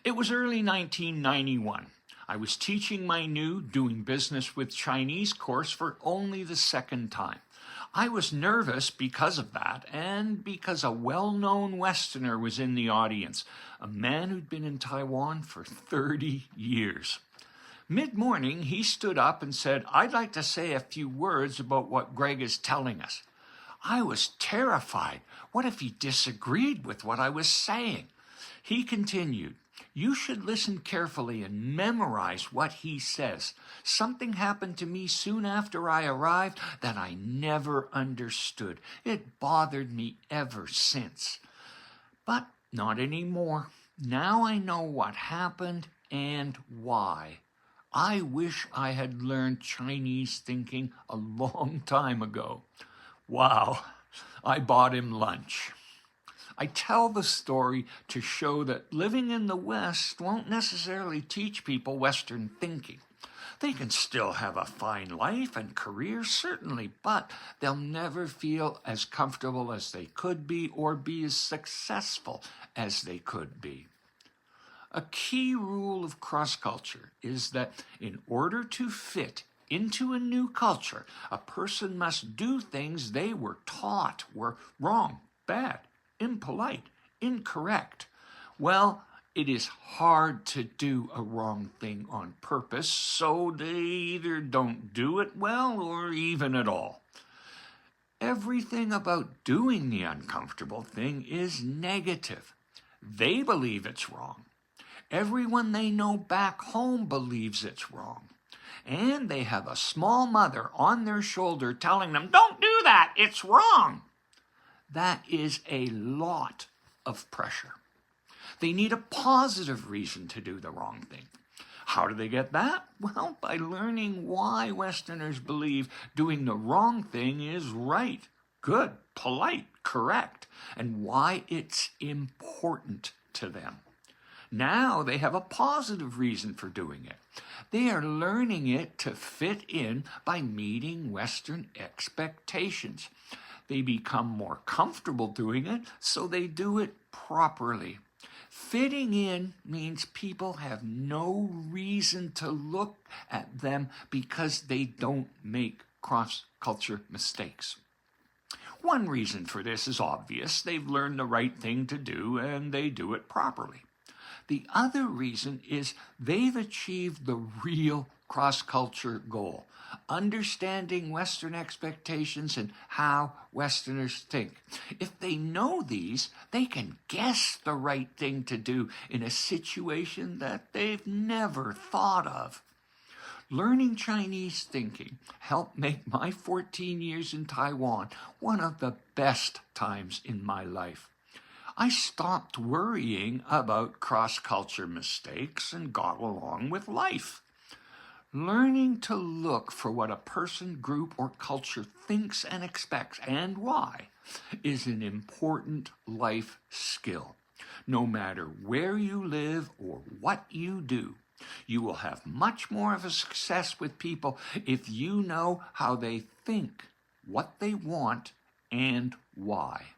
It was early 1991. I was teaching my new Doing Business with Chinese course for only the second time. I was nervous because of that and because a well-known Westerner was in the audience, a man who'd been in Taiwan for 30 years. Mid-morning, he stood up and said, "I'd like to say a few words about what Greg is telling us." I was terrified. What if he disagreed with what I was saying? He continued, "You should listen carefully and memorize what he says. Something happened to me soon after I arrived that I never understood. It bothered me ever since. But not anymore. Now I know what happened and why. I wish I had learned Chinese thinking a long time ago." Wow, I bought him lunch. I tell the story to show that living in the West won't necessarily teach people Western thinking. They can still have a fine life and career, certainly, but they'll never feel as comfortable as they could be or be as successful as they could be. A key rule of cross-culture is that in order to fit into a new culture, a person must do things they were taught were wrong, bad, impolite, incorrect. Well, it is hard to do a wrong thing on purpose, so they either don't do it well or even at all. Everything about doing the uncomfortable thing is negative. They believe it's wrong. Everyone they know back home believes it's wrong. And they have a small mother on their shoulder telling them, "Don't do that, it's wrong." That is a lot of pressure. They need a positive reason to do the wrong thing. How do they get that? Well, by learning why Westerners believe doing the wrong thing is right, good, polite, correct, and why it's important to them. Now they have a positive reason for doing it. They are learning it to fit in by meeting Western expectations. They become more comfortable doing it, so they do it properly. Fitting in means people have no reason to look at them because they don't make cross-culture mistakes. One reason for this is obvious. They've learned the right thing to do and they do it properly. The other reason is they've achieved the real cross-culture goal, understanding Western expectations and how Westerners think. If they know these, they can guess the right thing to do in a situation that they've never thought of. Learning Chinese thinking helped make my 14 years in Taiwan one of the best times in my life. I stopped worrying about cross-culture mistakes and got along with life. Learning to look for what a person, group, or culture thinks and expects and why is an important life skill. No matter where you live or what you do, you will have much more of a success with people if you know how they think, what they want, and why.